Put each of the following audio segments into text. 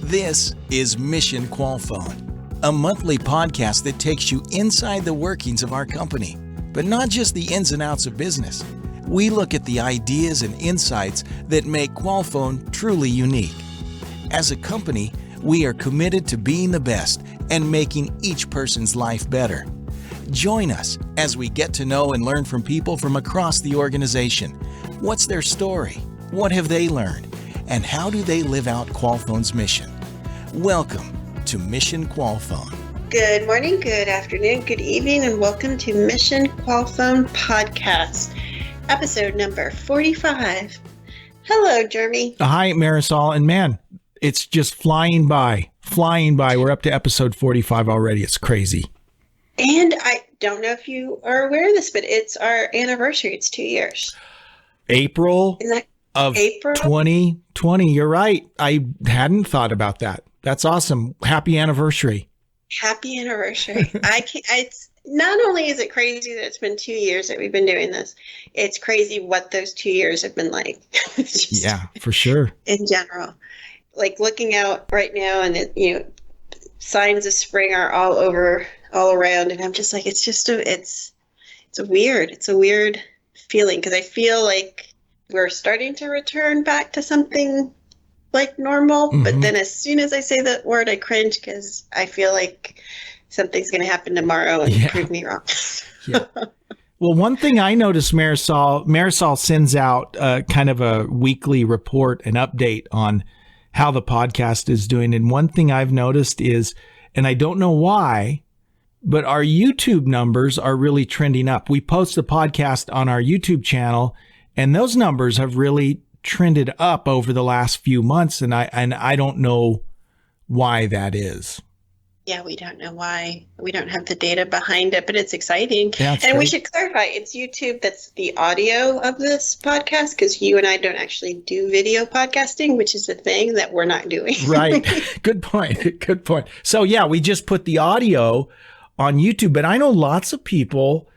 This is Mission Qualfon, a monthly podcast that takes you inside the workings of our company, but not just the ins and outs of business. We look at the ideas and insights that make Qualfon truly unique. As a company, we are committed to being the best and making each person's life better. Join us as we get to know and learn from people from across the organization. What's their story? What have they learned? And how do they live out Qualfon's mission? Welcome to Mission Qualfon. Good morning, good afternoon, good evening, and welcome to Mission Qualfon Podcast, episode number 45. Hello, Jeremy. Hi, Marisol. And man, it's just flying by. We're up to episode 45 already. It's crazy. And I don't know if you are aware of this, but it's our anniversary. It's 2 years. April of 2020. You're right. I hadn't thought about that. That's awesome. Happy anniversary. Happy anniversary. It's not only is it crazy that it's been 2 years that we've been doing this, it's crazy what those 2 years have been like. Yeah, for sure. In general, like looking out right now and signs of spring are all around. And I'm just like, it's a weird feeling because I feel like we're starting to return back to something like normal. Mm-hmm. But then as soon as I say that word, I cringe because I feel like something's going to happen tomorrow and prove me wrong. Yeah. Well, one thing I noticed, Marisol sends out kind of a weekly report, an update on how the podcast is doing. And one thing I've noticed is, and I don't know why, but our YouTube numbers are really trending up. We post the podcast on our YouTube channel, and those numbers have really trended up over the last few months. And I don't know why that is. Yeah, we don't know why. We don't have the data behind it, but it's exciting. Yeah, and great. We should clarify, it's YouTube that's the audio of this podcast because you and I don't actually do video podcasting, which is the thing that we're not doing. Right. Good point. So yeah, we just put the audio on YouTube, but I know lots of people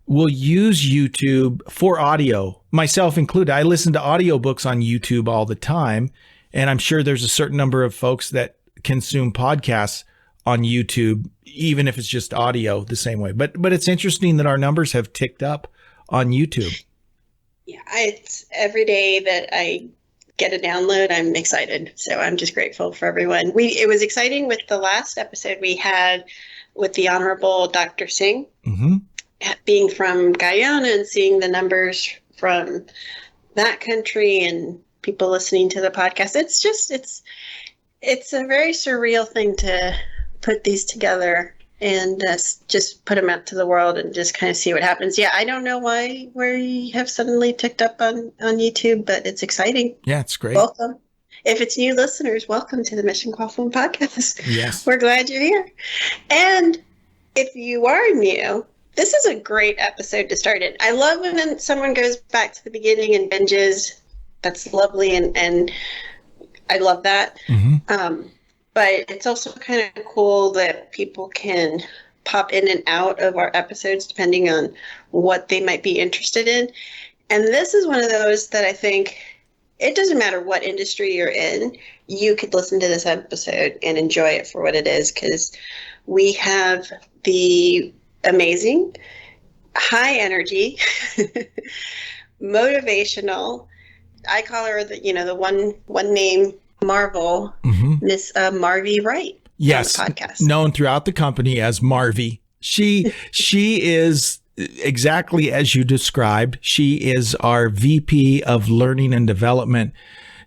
will use YouTube for audio, myself included. I listen to audiobooks on YouTube all the time, and I'm sure there's a certain number of folks that consume podcasts on YouTube, even if it's just audio the same way. But it's interesting that our numbers have ticked up on YouTube. Yeah, it's every day that I get a download, I'm excited. So I'm just grateful for everyone. It was exciting with the last episode we had with the Honorable Dr. Singh, mm-hmm. being from Guyana and seeing the numbers from that country and people listening to the podcast. It's a very surreal thing to put these together and just put them out to the world and just kind of see what happens. Yeah, I don't know why we have suddenly ticked up on YouTube, but it's exciting. Yeah, it's great. Welcome. If it's new listeners, welcome to the Mission Qualfon Podcast. Yes. We're glad you're here. And if you are new, this is a great episode to start in. I love when someone goes back to the beginning and binges. That's lovely, and I love that. Mm-hmm. But it's also kind of cool that people can pop in and out of our episodes depending on what they might be interested in. And this is one of those that I think it doesn't matter what industry you're in, you could listen to this episode and enjoy it for what it is, because we have the amazing, high energy, motivational, I call her the one name Marvel, mm-hmm. Miss Marvie Wright. Yes, on the podcast. Known throughout the company as Marvie. She is exactly as you described. She is our VP of Learning and Development.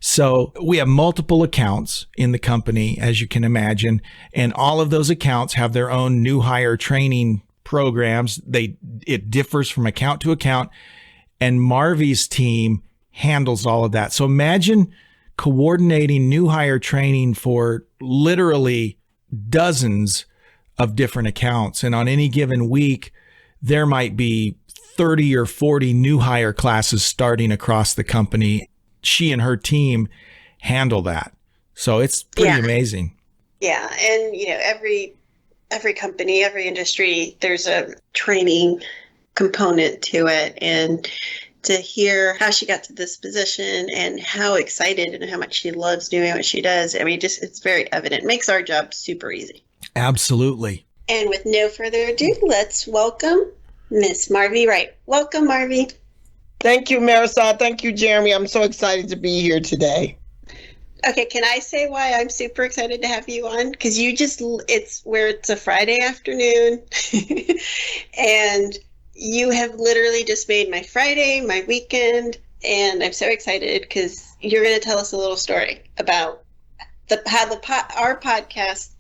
So we have multiple accounts in the company, as you can imagine, and all of those accounts have their own new hire training programs. It differs from account to account, and Marvie's team handles all of that. So imagine coordinating new hire training for literally dozens of different accounts. And on any given week, there might be 30 or 40 new hire classes starting across the company. She and her team handle that. So it's pretty amazing. Yeah. And, every company, every industry, there's a training component to it. And to hear how she got to this position and how excited and how much she loves doing what she does. I mean, just it's very evident. It makes our job super easy. Absolutely. And with no further ado, let's welcome Miss Marvie Wright. Welcome, Marvie. Thank you, Marisol. Thank you, Jeremy. I'm so excited to be here today. Okay, can I say why I'm super excited to have you on? Because it's a Friday afternoon, and you have literally just made my Friday, my weekend, and I'm so excited because you're going to tell us a little story about our podcast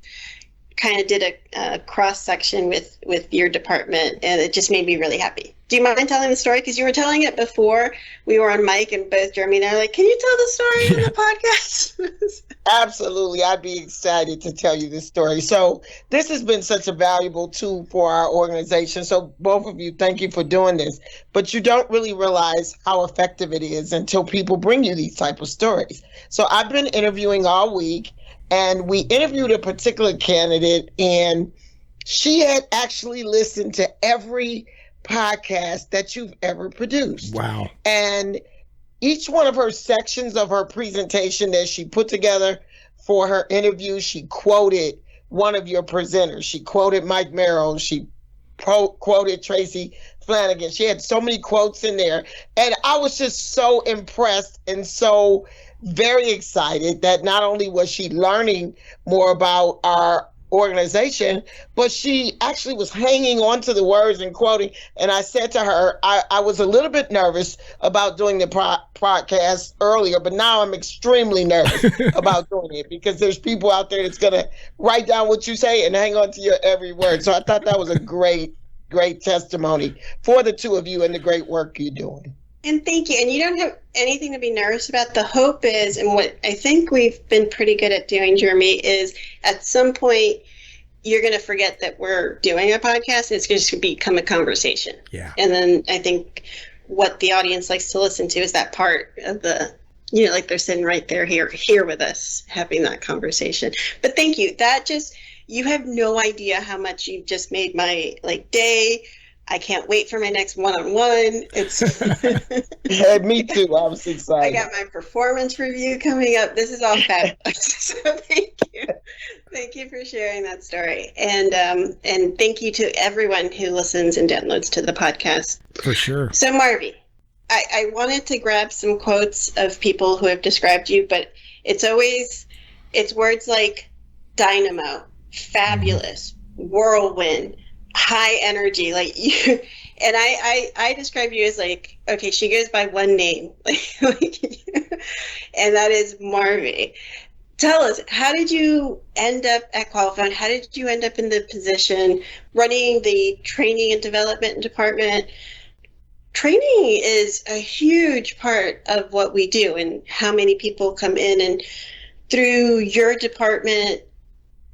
kind of did a cross section with your department, and it just made me really happy. Do you mind telling the story? Because you were telling it before we were on mic, and both Jeremy and I were like, can you tell the story in the podcast? Absolutely. I'd be excited to tell you this story. So this has been such a valuable tool for our organization. So both of you, thank you for doing this. But you don't really realize how effective it is until people bring you these type of stories. So I've been interviewing all week, and we interviewed a particular candidate, and she had actually listened to every podcast that you've ever produced. Wow. And each one of her sections of her presentation that she put together for her interview, she quoted one of your presenters. She quoted Mike Merrill. She quoted Tracy Flanagan. She had so many quotes in there. And I was just so impressed and so very excited that not only was she learning more about our organization, but she actually was hanging on to the words and quoting. And I said to her, I was a little bit nervous about doing the podcast earlier, but now I'm extremely nervous about doing it because there's people out there that's going to write down what you say and hang on to your every word. So I thought that was a great testimony for the two of you and the great work you're doing. And thank you. And you don't have anything to be nervous about. The hope is, and what I think we've been pretty good at doing, Jeremy, is at some point you're going to forget that we're doing a podcast. It's just going to become a conversation. Yeah. And then I think what the audience likes to listen to is that part of the, like they're sitting right there here with us having that conversation. But thank you. You have no idea how much you've just made my day. I can't wait for my next one-on-one. Yeah, me too. I was excited. I got my performance review coming up. This is all fabulous. So thank you. Thank you for sharing that story. And thank you to everyone who listens and downloads to the podcast. For sure. So Marvie, I wanted to grab some quotes of people who have described you, but it's words like dynamo, fabulous, whirlwind, high energy, like you. And I describe you as okay, she goes by one name, and that is Marvie. Tell us, how did you end up at Qualfon? How did you end up in the position running the training and development department? Training is a huge part of what we do, and how many people come in and through your department.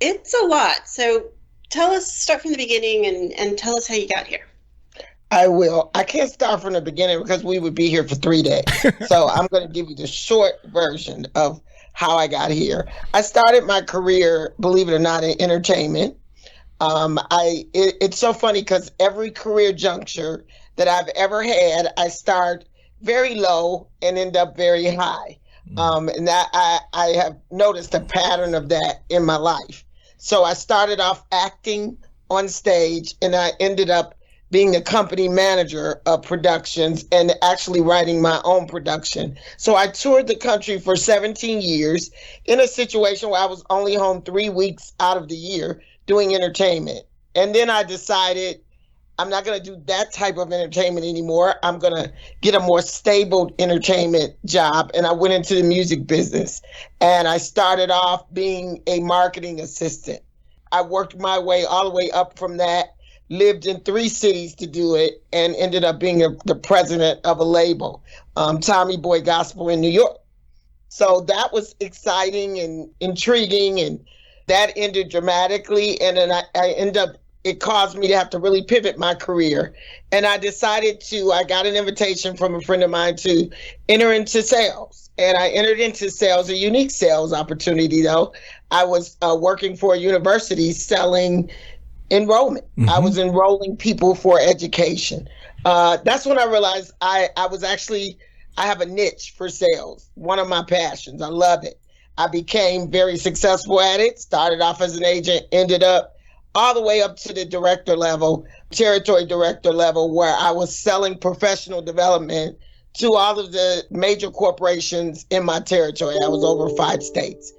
It's a lot. So tell us, start from the beginning and tell us how you got here. I will. I can't start from the beginning because we would be here for 3 days. So I'm going to give you the short version of how I got here. I started my career, believe it or not, in entertainment. It's so funny because every career juncture that I've ever had, I start very low and end up very high. And that I have noticed a pattern of that in my life. So I started off acting on stage, and I ended up being a company manager of productions and actually writing my own production. So I toured the country for 17 years in a situation where I was only home 3 weeks out of the year doing entertainment. And then I decided I'm not going to do that type of entertainment anymore. I'm going to get a more stable entertainment job. And I went into the music business, and I started off being a marketing assistant. I worked my way all the way up from that, lived in 3 cities to do it, and ended up being the president of a label, Tommy Boy Gospel in New York. So that was exciting and intriguing, and that ended dramatically. And then I ended up, it caused me to have to really pivot my career. And I got an invitation from a friend of mine to enter into sales. And I entered into sales, a unique sales opportunity though. I was working for a university selling enrollment. Mm-hmm. I was enrolling people for education. That's when I realized I have a niche for sales, one of my passions. I love it. I became very successful at it, started off as an agent, ended up all the way up to the director level, territory director level, where I was selling professional development to all of the major corporations in my territory. I was over 5 states.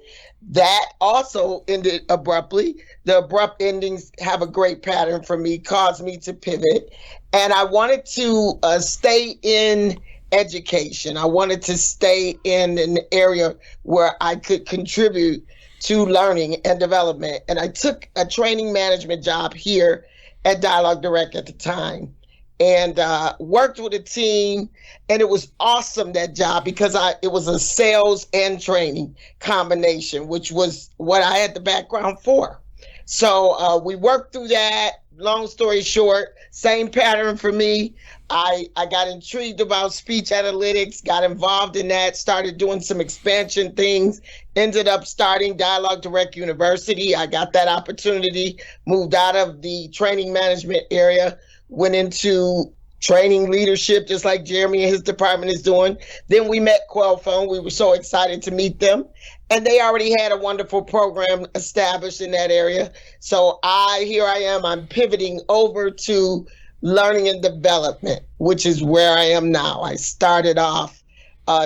That also ended abruptly. The abrupt endings have a great pattern for me, caused me to pivot. And I wanted to stay in education. I wanted to stay in an area where I could contribute to learning and development. And I took a training management job here at Dialogue Direct at the time, and worked with a team. And it was awesome, that job, because it was a sales and training combination, which was what I had the background for. So we worked through that. Long story short, same pattern for me. I got intrigued about speech analytics, got involved in that, started doing some expansion things, ended up starting Dialogue Direct University. I got that opportunity, moved out of the training management area, went into training leadership, just like Jeremy and his department is doing. Then we met Qualfon. We were so excited to meet them. And they already had a wonderful program established in that area. So here I am, I'm pivoting over to learning and development, which is where I am now. I started off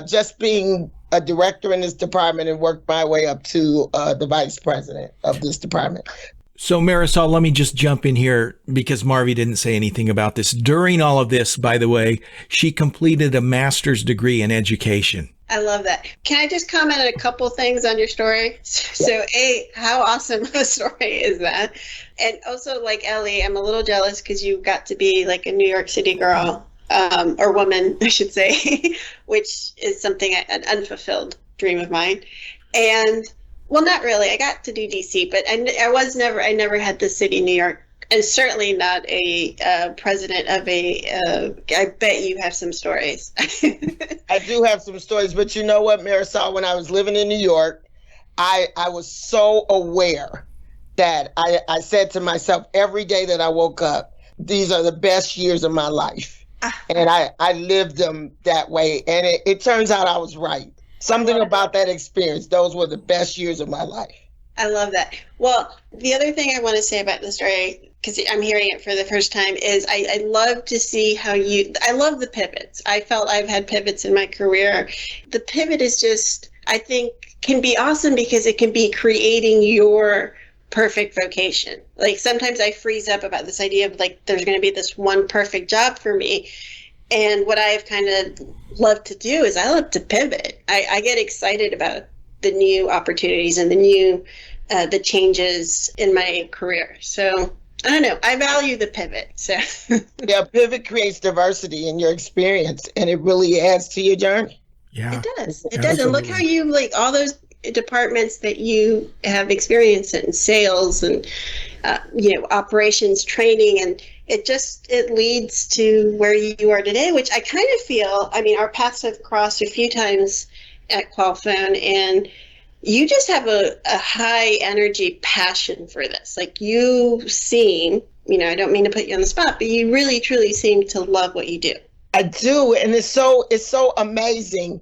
just being a director in this department and worked my way up to the vice president of this department. So Marisol, let me just jump in here because Marvie didn't say anything about this. During all of this, by the way, she completed a master's degree in education. I love that. Can I just comment on a couple things on your story? So, how awesome a story is that? And also, like Ellie, I'm a little jealous because you got to be like a New York City girl, or woman, I should say, which is something, an unfulfilled dream of mine. And, well, not really. I got to do DC, but I never had the city, New York. And certainly not a president of I bet you have some stories. I do have some stories, but you know what, Marisol, when I was living in New York, I was so aware that I said to myself every day that I woke up, these are the best years of my life. And I lived them that way. And it turns out I was right. Something about that experience, those were the best years of my life. I love that. Well, the other thing I want to say about the story, because I'm hearing it for the first time, is I love to see how I love the pivots. I felt I've had pivots in my career. The pivot is just, I think, can be awesome because it can be creating your perfect vocation. Like sometimes I freeze up about this idea of like, there's going to be this one perfect job for me. And what I've kind of loved to do is I love to pivot. I get excited about the new opportunities and the new, the changes in my career. So I don't know. I value the pivot. So yeah, pivot creates diversity in your experience, and it really adds to your journey. Yeah, it does. It does. And look how you like all those departments that you have experience in, sales and operations, training, and it leads to where you are today, which I kind of feel. I mean, our paths have crossed a few times at Qualfon, and you just have a high energy passion for this. Like you seem, I don't mean to put you on the spot, but you really truly seem to love what you do. I do. And it's so amazing.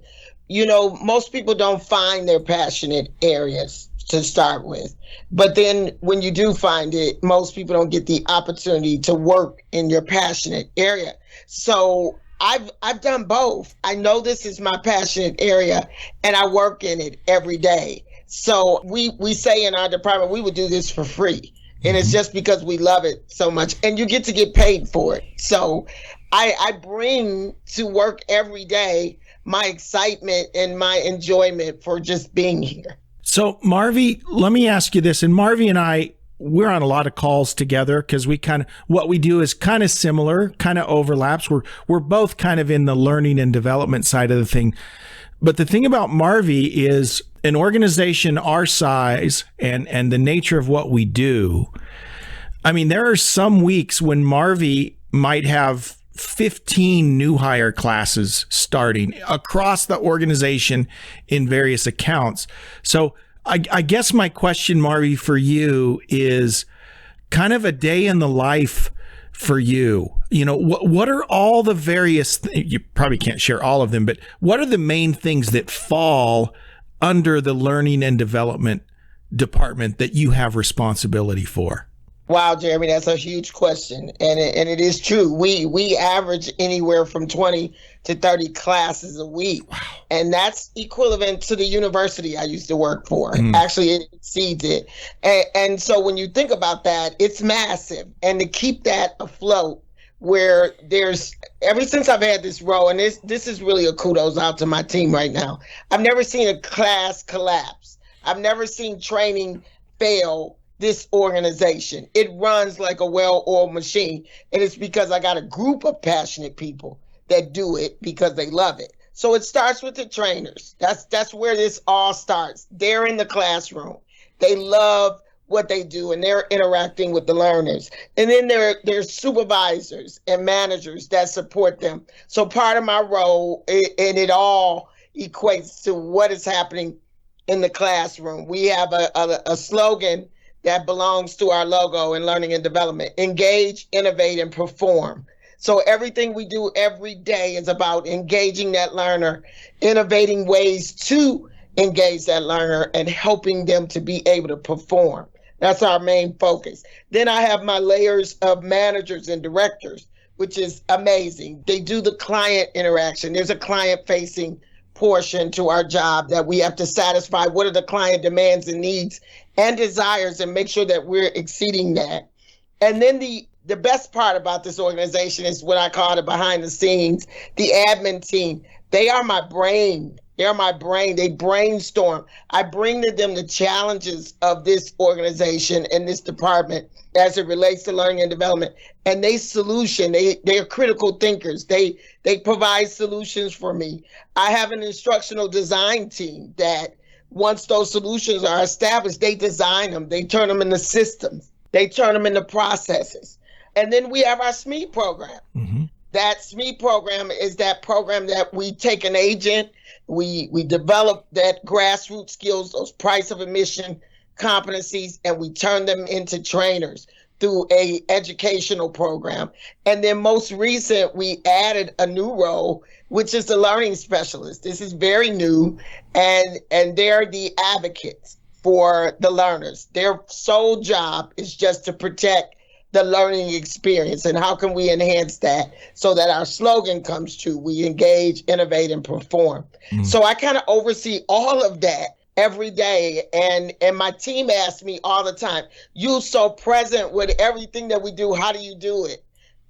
Most people don't find their passionate areas to start with. But then when you do find it, most people don't get the opportunity to work in your passionate area. So I've done both. I know this is my passionate area, and I work in it every day. So we say in our department, we would do this for free. And it's just because we love it so much. And you get to get paid for it. So I bring to work every day my excitement and my enjoyment for just being here. So Marvie, let me ask you this. And Marvie and we're on a lot of calls together because what we do is kind of similar, kind of overlaps. We're both kind of in the learning and development side of the thing. But the thing about Marvie is an organization our size and the nature of what we do. I mean, there are some weeks when Marvie might have 15 new hire classes starting across the organization in various accounts. So I guess my question, Marvie, for you is kind of a day in the life for you? You know, what are all the various, you probably can't share all of them, but what are the main things that fall under the learning and development department that you have responsibility for? Wow, Jeremy, that's a huge question. And it is true. We average anywhere from 20 to 30 classes a week. Wow. And that's equivalent to the university I used to work for. Actually, it exceeds it. And so when you think about that, it's massive. And to keep that afloat, where there's, ever since I've had this role, and this is really a kudos out to my team right now, I've never seen a class collapse. I've never seen training fail this organization. It runs like a well-oiled machine. And it's because I got a group of passionate people that do it because they love it. So it starts with the trainers. That's where this all starts. They're in the classroom. They love what they do, and they're interacting with the learners. And then there's supervisors and managers that support them. So part of my role, and it all equates to what is happening in the classroom. We have a slogan that belongs to our logo in learning and development: engage, innovate, and perform. So everything we do every day is about engaging that learner, innovating ways to engage that learner, and helping them to be able to perform. That's our main focus. Then I have my layers of managers and directors, which is amazing. They do the client interaction. There's a client-facing portion to our job that we have to satisfy. What are the client demands and needs and desires, and make sure that we're exceeding that. And then the best part about this organization is what I call the behind the scenes, the admin team. They are my brain. They're my brain. They brainstorm. I bring to them the challenges of this organization and this department as it relates to learning and development. And they are critical thinkers. They provide solutions for me. I have an instructional design team that once those solutions are established, they design them. They turn them into systems. They turn them into processes. And then we have our SME program. Mm-hmm. That SME program is that program that we take an agent, we develop that grassroots skills, those price of admission competencies, and we turn them into trainers through a educational program. And then most recent, we added a new role, which is the learning specialist. This is very new, and they're the advocates for the learners. Their sole job is just to protect the learning experience. And how can we enhance that so that our slogan comes true? We engage, innovate, and perform. So I kind of oversee all of that every day. And my team asks me all the time, "You're so present with everything that we do. How do you do it?"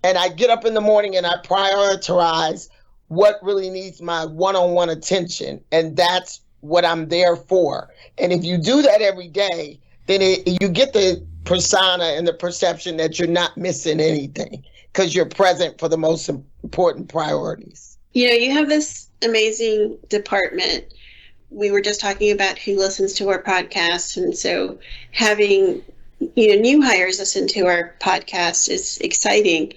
And I get up in the morning and I prioritize what really needs my one-on-one attention. And that's what I'm there for. And if you do that every day, then you get the persona and the perception that you're not missing anything because you're present for the most important priorities. You know, you have this amazing department. We were just talking about who listens to our podcast. And so having, new hires listen to our podcast is exciting.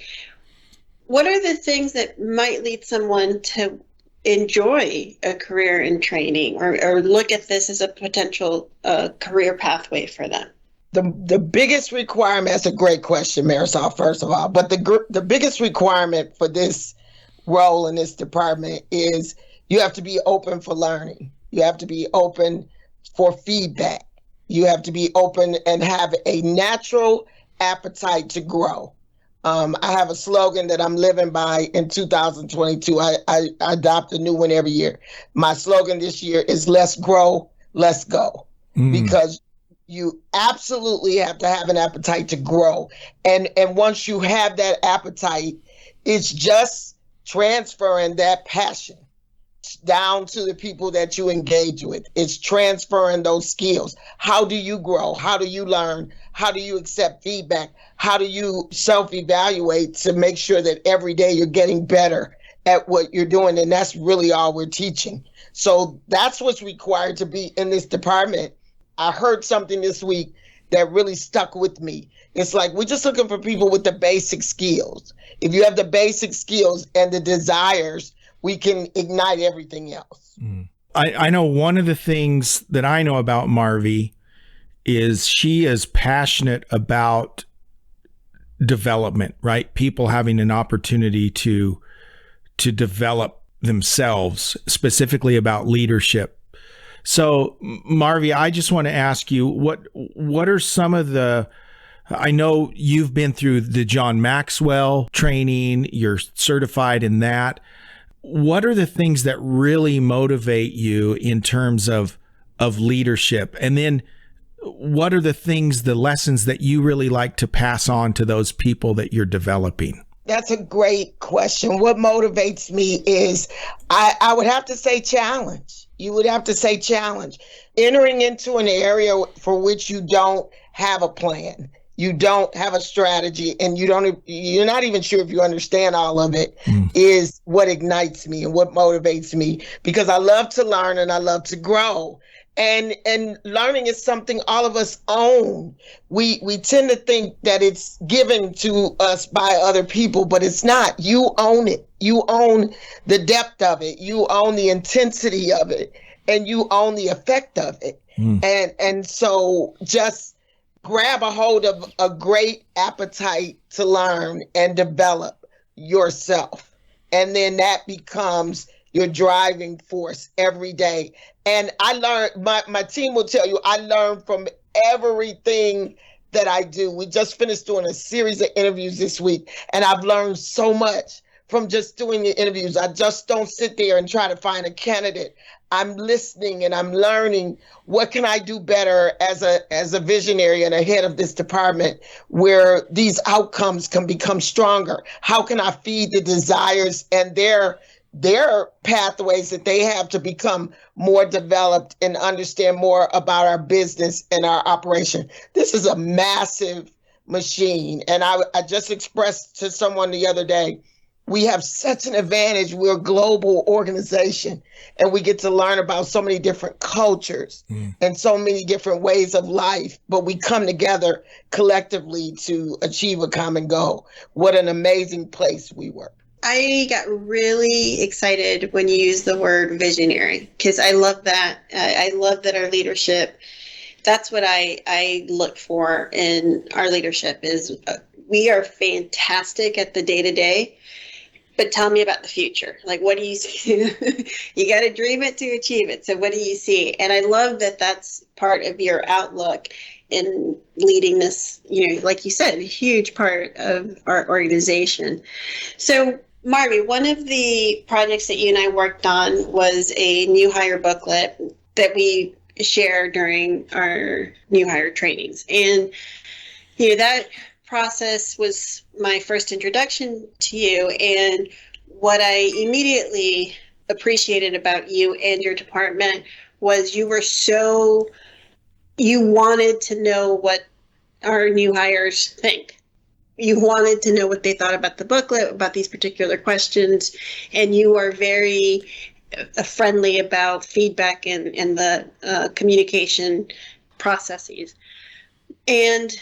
What are the things that might lead someone to enjoy a career in training or look at this as a potential career pathway for them? The biggest requirement, that's a great question, Marisol, first of all, but the biggest requirement for this role in this department is you have to be open for learning. You have to be open for feedback. You have to be open and have a natural appetite to grow. I have a slogan that I'm living by in 2022. I adopt a new one every year. My slogan this year is "Let's grow, let's go," because you absolutely have to have an appetite to grow. And once you have that appetite, it's just transferring that passion down to the people that you engage with. It's transferring those skills. How do you grow? How do you learn? How do you accept feedback? How do you self-evaluate to make sure that every day you're getting better at what you're doing? And that's really all we're teaching. So that's what's required to be in this department. I heard something this week that really stuck with me. It's like, we're just looking for people with the basic skills. If you have the basic skills and the desires, we can ignite everything else. I know one of the things that I know about Marvie is she is passionate about development, right? People having an opportunity to develop themselves, specifically about leadership. So, Marvie, I just want to ask you, what are some of the, I know you've been through the John Maxwell training, you're certified in that. What are the things that really motivate you in terms of leadership? And then what are the lessons that you really like to pass on to those people that you're developing? That's a great question. What motivates me is I would have to say challenge. You would have to say challenge. Entering into an area for which you don't have a plan, you don't have a strategy, and you're not even sure if you understand all of it, is what ignites me and what motivates me, because I love to learn and I love to grow. And learning is something all of us own. We tend to think that it's given to us by other people, but it's not. You own it. You own the depth of it. You own the intensity of it, and you own the effect of it. And so just grab a hold of a great appetite to learn and develop yourself. And then that becomes your driving force every day. And I learned, my team will tell you, I learn from everything that I do. We just finished doing a series of interviews this week, and I've learned so much from just doing the interviews. I just don't sit there and try to find a candidate. I'm listening and I'm learning, what can I do better as a visionary and a head of this department where these outcomes can become stronger? How can I feed the desires and their pathways that they have to become more developed and understand more about our business and our operation? This is a massive machine. And I just expressed to someone the other day, we have such an advantage. We're a global organization, and we get to learn about so many different cultures and so many different ways of life, but we come together collectively to achieve a common goal. What an amazing place we work. I got really excited when you used the word visionary, because I love that. I love that our leadership, that's what I look for in our leadership is we are fantastic at the day-to-day, but tell me about the future. Like, what do you see? You got to dream it to achieve it. So what do you see? And I love that that's part of your outlook in leading this, like you said, a huge part of our organization. So Marvie, one of the projects that you and I worked on was a new hire booklet that we share during our new hire trainings. And, that process was my first introduction to you. And what I immediately appreciated about you and your department was you wanted to know what our new hires think. You wanted to know what they thought about the booklet, about these particular questions, and you are very friendly about feedback and the communication processes. And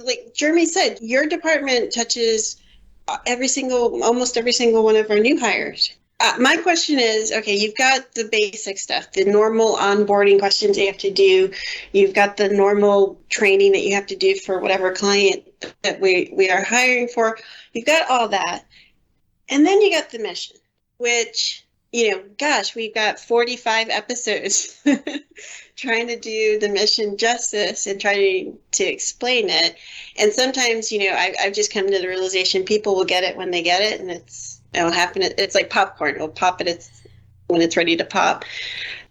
like Jeremy said, your department touches almost every single one of our new hires. My question is, okay, you've got the basic stuff, the normal onboarding questions you have to do. You've got the normal training that you have to do for whatever client that we are hiring for. You've got all that. And then you got the mission, which, we've got 45 episodes trying to do the mission justice and trying to explain it. And sometimes, I've just come to the realization people will get it when they get it, and it'll happen. It's like popcorn. It'll pop when it's ready to pop.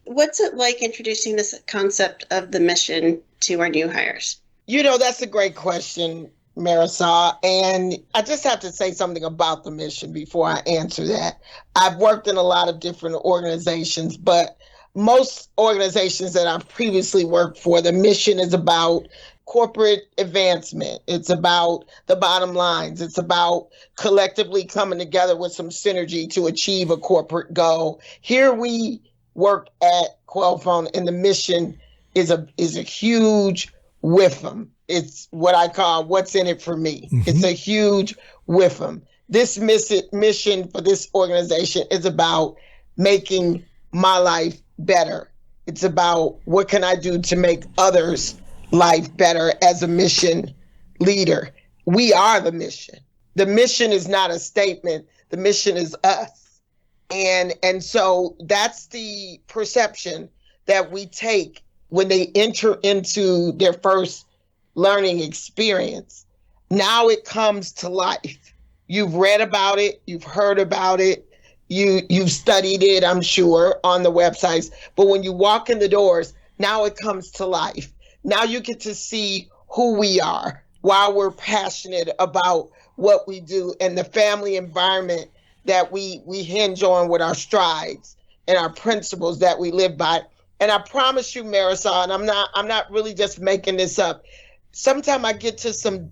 What's it like introducing this concept of the mission to our new hires? That's a great question, Marisol. And I just have to say something about the mission before I answer that. I've worked in a lot of different organizations, but most organizations that I've previously worked for, the mission is about corporate advancement. It's about the bottom lines. It's about collectively coming together with some synergy to achieve a corporate goal. Here we work at Qualfon, and the mission is a huge WIFM. It's what I call what's in it for me. It's a huge WIFM. This mission for this organization is about making my life better. It's about what can I do to make others' life better as a mission leader. we are the mission. The mission is not a statement. The mission is us. And so that's the perception that we take when they enter into their first learning experience. Now it comes to life. You've read about it, you've heard about it, you've studied it, I'm sure, on the websites. But when you walk in the doors, now it comes to life. Now you get to see who we are, why we're passionate about what we do, and the family environment that we hinge on with our strides and our principles that we live by. And I promise you, Marisol, and I'm not really just making this up. Sometimes I get to some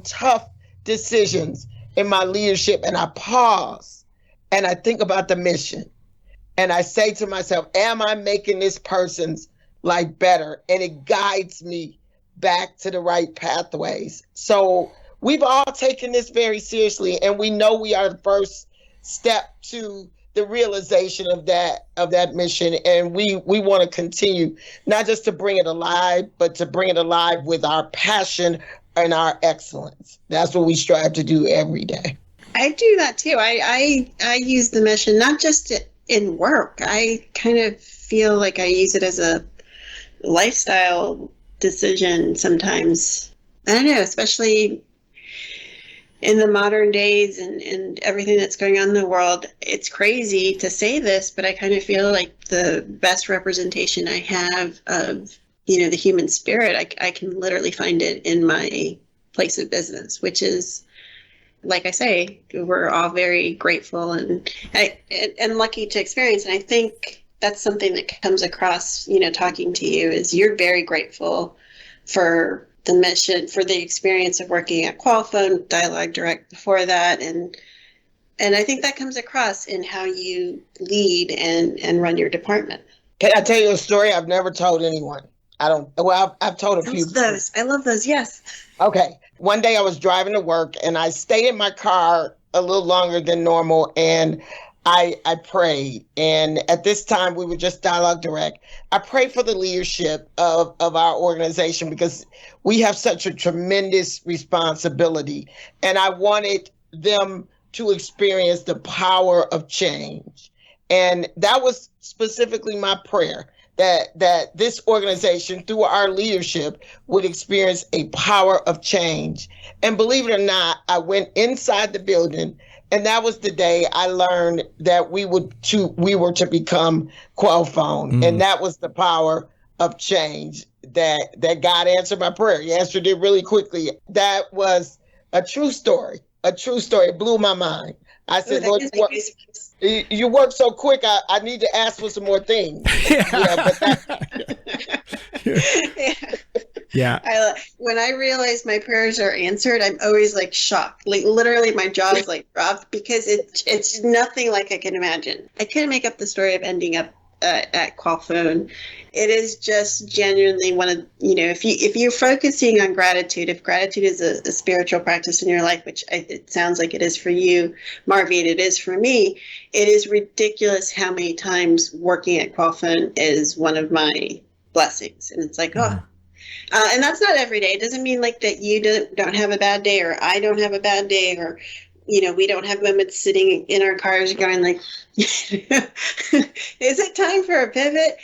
tough decisions in my leadership, and I pause and I think about the mission. And I say to myself, am I making this person's life better? And it guides me back to the right pathways. So we've all taken this very seriously, and we know we are the first step to the realization of that mission. And we want to continue, not just to bring it alive, but to bring it alive with our passion and our excellence. That's what we strive to do every day. I do that too. I use the mission, not just in work. I kind of feel like I use it as a lifestyle decision sometimes. I don't know, especially in the modern days and everything that's going on in the world. It's crazy to say this, but I kind of feel like the best representation I have of, the human spirit, I can literally find it in my place of business, which is, like I say, we're all very grateful and lucky to experience. And I think that's something that comes across, talking to you, is you're very grateful for the mission, for the experience of working at Qualfon, Dialogue Direct before that. And I think that comes across in how you lead and run your department. Can I tell you a story I've never told anyone? I've told a few. I love those. Yes. Okay. One day I was driving to work and I stayed in my car a little longer than normal, and I prayed. And at this time we were just Dialogue Direct. I prayed for the leadership of our organization because we have such a tremendous responsibility. And I wanted them to experience the power of change. And that was specifically my prayer, that this organization, through our leadership, would experience a power of change. And believe it or not, I went inside the building, and that was the day I learned that we were to become Qualfon. And that was the power of change that God answered my prayer. He answered it really quickly. That was a true story. It blew my mind. I said, Lord, you work so quick, I need to ask for some more things. Yeah. When I realize my prayers are answered, I'm always like shocked. Like literally my jaw is like dropped, because it's nothing like I can imagine. I couldn't make up the story of ending up at Qualfon. It is just genuinely one of, if you're focusing on gratitude, if gratitude is a spiritual practice in your life, which it sounds like it is for you, Marvie, and it is for me, it is ridiculous how many times working at Qualfon is one of my blessings. And it's like, and that's not every day. It doesn't mean like that you don't have a bad day, or I don't have a bad day, or we don't have moments sitting in our cars going like, is it time for a pivot?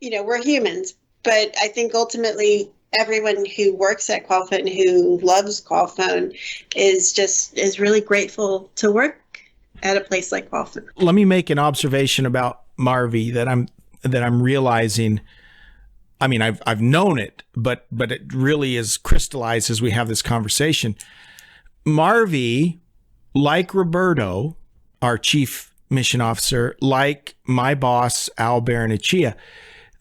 We're humans, but I think ultimately everyone who works at Qualfon, who loves Qualfon, is really grateful to work at a place like Qualfon. Let me make an observation about Marvie that I'm realizing. I mean, I've known it, but it really is crystallized as we have this conversation. Marvie, like Roberto, our chief mission officer, like my boss, Al Baranachia,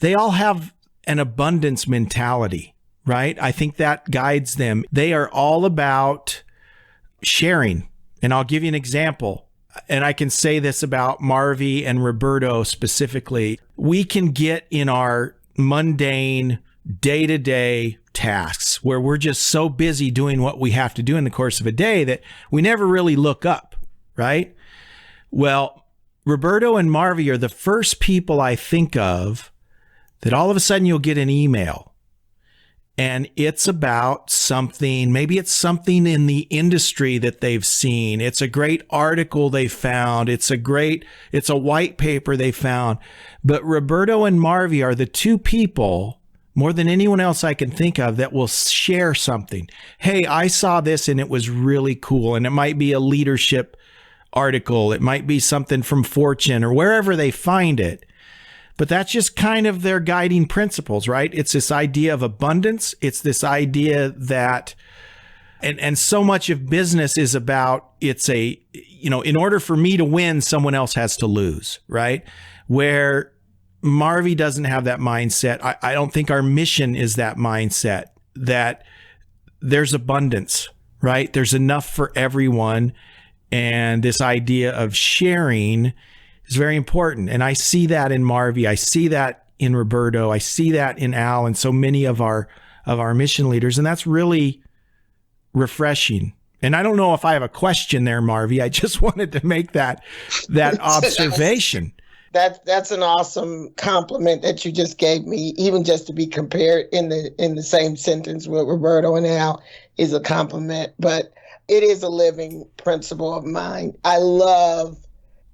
they all have an abundance mentality, right? I think that guides them. They are all about sharing. And I'll give you an example. And I can say this about Marvie and Roberto specifically. We can get in our mundane day-to-day tasks where we're just so busy doing what we have to do in the course of a day that we never really look up, right? Well, Roberto and Marvie are the first people I think of that all of a sudden you'll get an email And it's about something, maybe it's something in the industry that they've seen. It's a great article they found. It's a white paper they found. But Roberto and Marvie are the two people, more than anyone else I can think of, that will share something. Hey, I saw this and it was really cool. And it might be a leadership article. It might be something from Fortune or wherever they find it. But that's just kind of their guiding principles, right? It's this idea of abundance. It's this idea that, and so much of business is about, in order for me to win, someone else has to lose, right? Where Marvie doesn't have that mindset. I don't think our mission is that mindset, that there's abundance, right? There's enough for everyone. And this idea of sharing is very important. And I see that in Marvie. I see that in Roberto. I see that in Al and so many of our mission leaders. And that's really refreshing. And I don't know if I have a question there, Marvie. I just wanted to make that observation. That's an awesome compliment that you just gave me. Even just to be compared in the same sentence with Roberto and Al is a compliment. But it is a living principle of mine. I love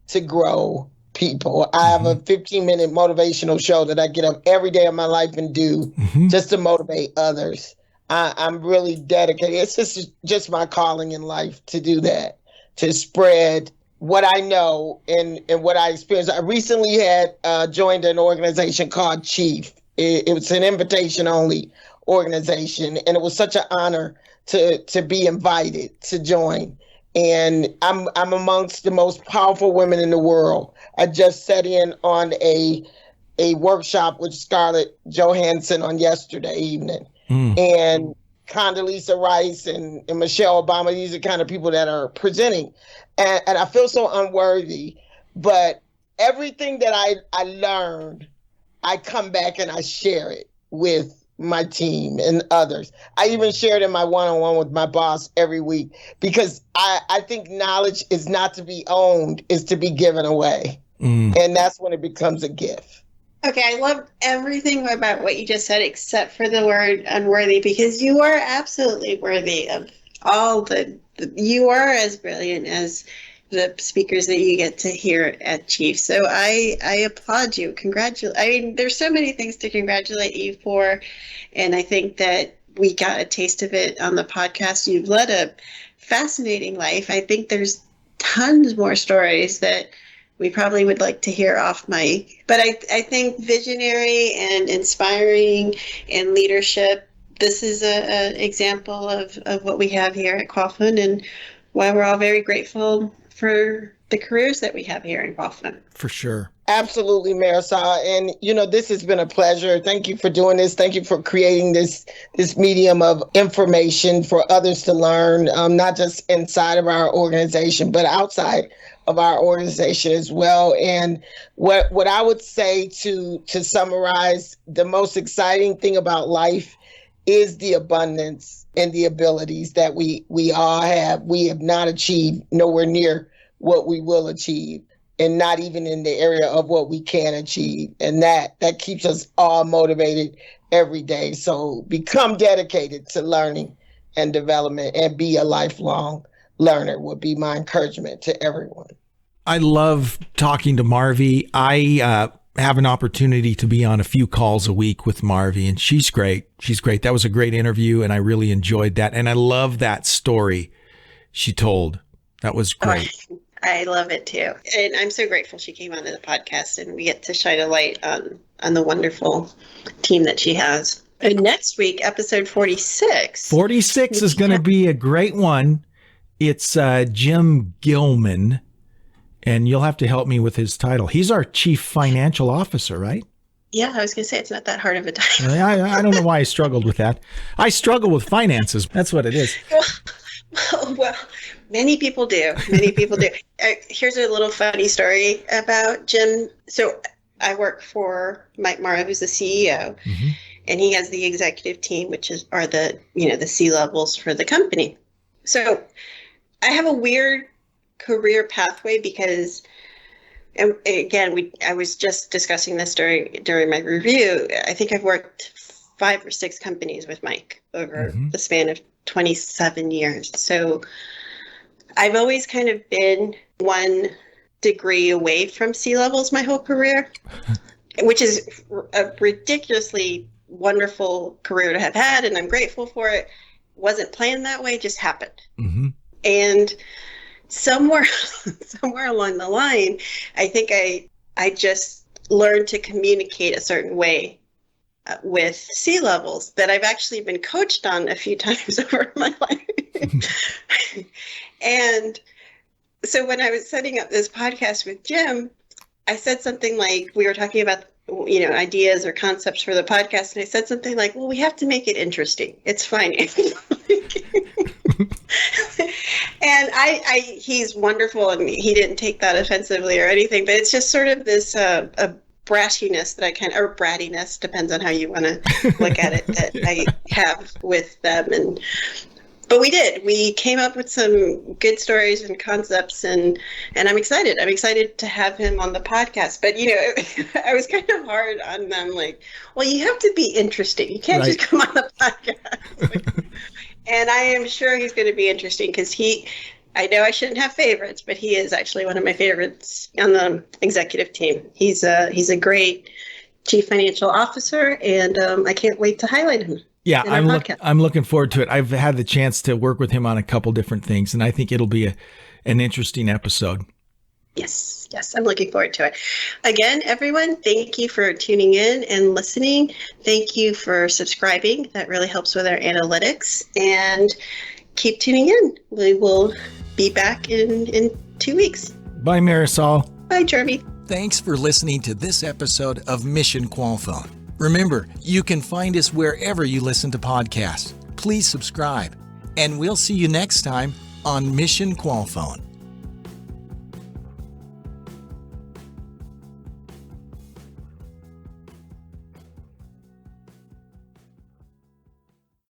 to grow people. I have a 15-minute motivational show that I get up every day of my life and do just to motivate others. I'm really dedicated. It's just my calling in life to do that, to spread what I know and what I experienced. I recently had joined an organization called Chief. It was an invitation-only organization, and it was such an honor to be invited to join. And I'm amongst the most powerful women in the world. I just sat in on a workshop with Scarlett Johansson on yesterday evening. And Condoleezza Rice and Michelle Obama, these are kind of people that are presenting. And I feel so unworthy. But everything that I learned, I come back and I share it with my team and others. I even shared in my one-on-one with my boss every week, because I think knowledge is not to be owned, is to be given away. And that's when it becomes a gift. Okay, I love everything about what you just said except for the word unworthy, because you are absolutely worthy of all you are as brilliant as the speakers that you get to hear at Chief. So I applaud you. There's so many things to congratulate you for. And I think that we got a taste of it on the podcast. You've led a fascinating life. I think there's tons more stories that we probably would like to hear off mic. But I think visionary and inspiring and leadership, this is an example of what we have here at Qualfon, and why we're all very grateful for the careers that we have here in Qualfon. For sure. Absolutely, Marisol. And, this has been a pleasure. Thank you for doing this. Thank you for creating this medium of information for others to learn, not just inside of our organization, but outside of our organization as well. And what I would say to summarize, the most exciting thing about life is the abundance and the abilities that we all have. We have not achieved nowhere near what we will achieve, and not even in the area of what we can achieve. And that keeps us all motivated every day. So become dedicated to learning and development, and be a lifelong learner would be my encouragement to everyone. I love talking to Marvie. I have an opportunity to be on a few calls a week with Marvie, and she's great. She's great. That was a great interview, and I really enjoyed that. And I love that story she told. That was great. Oh, I love it too. And I'm so grateful she came onto the podcast, and we get to shine a light on the wonderful team that she has. And next week, episode 46. 46 is going to be a great one. It's Jim Gilman, and you'll have to help me with his title. He's our Chief Financial Officer, right? Yeah, I was going to say it's not that hard of a title. I don't know why I struggled with that. I struggle with finances. That's what it is. Well, many people do. Many people do. Here's a little funny story about Jim. So I work for Mike Morrow, who's the CEO, and he has the executive team, which are the C-levels for the company. So I have a weird career pathway because, and again, I was just discussing this during my review. I think I've worked 5 or 6 companies with Mike over the span of 27 years. So I've always kind of been one degree away from C-levels my whole career, which is a ridiculously wonderful career to have had, and I'm grateful for it. Wasn't planned that way, just happened. And somewhere along the line, I think I just learned to communicate a certain way with C-levels that I've actually been coached on a few times over my life. And so when I was setting up this podcast with Jim, I said something like, we were talking about, ideas or concepts for the podcast. And I said something like, well, we have to make it interesting. It's finance. And he's wonderful, and he didn't take that offensively or anything, but it's just sort of this, a brashiness that or brattiness, depends on how you want to look at it, that I have with them. But we came up with some good stories and concepts, and I'm excited to have him on the podcast. But I was kind of hard on them, like, well, you have to be interesting, you can't just come on the podcast. And I am sure he's going to be interesting, because I know I shouldn't have favorites, but he is actually one of my favorites on the executive team. He's a great chief financial officer, and I can't wait to highlight him. Yeah, I'm looking forward to it. I've had the chance to work with him on a couple different things, and I think it'll be an interesting episode. Yes, I'm looking forward to it. Again, everyone, thank you for tuning in and listening. Thank you for subscribing. That really helps with our analytics. And keep tuning in. We will be back in 2 weeks. Bye, Marisol. Bye, Jeremy. Thanks for listening to this episode of Mission Qualfon. Remember, you can find us wherever you listen to podcasts. Please subscribe, and we'll see you next time on Mission Qualfon.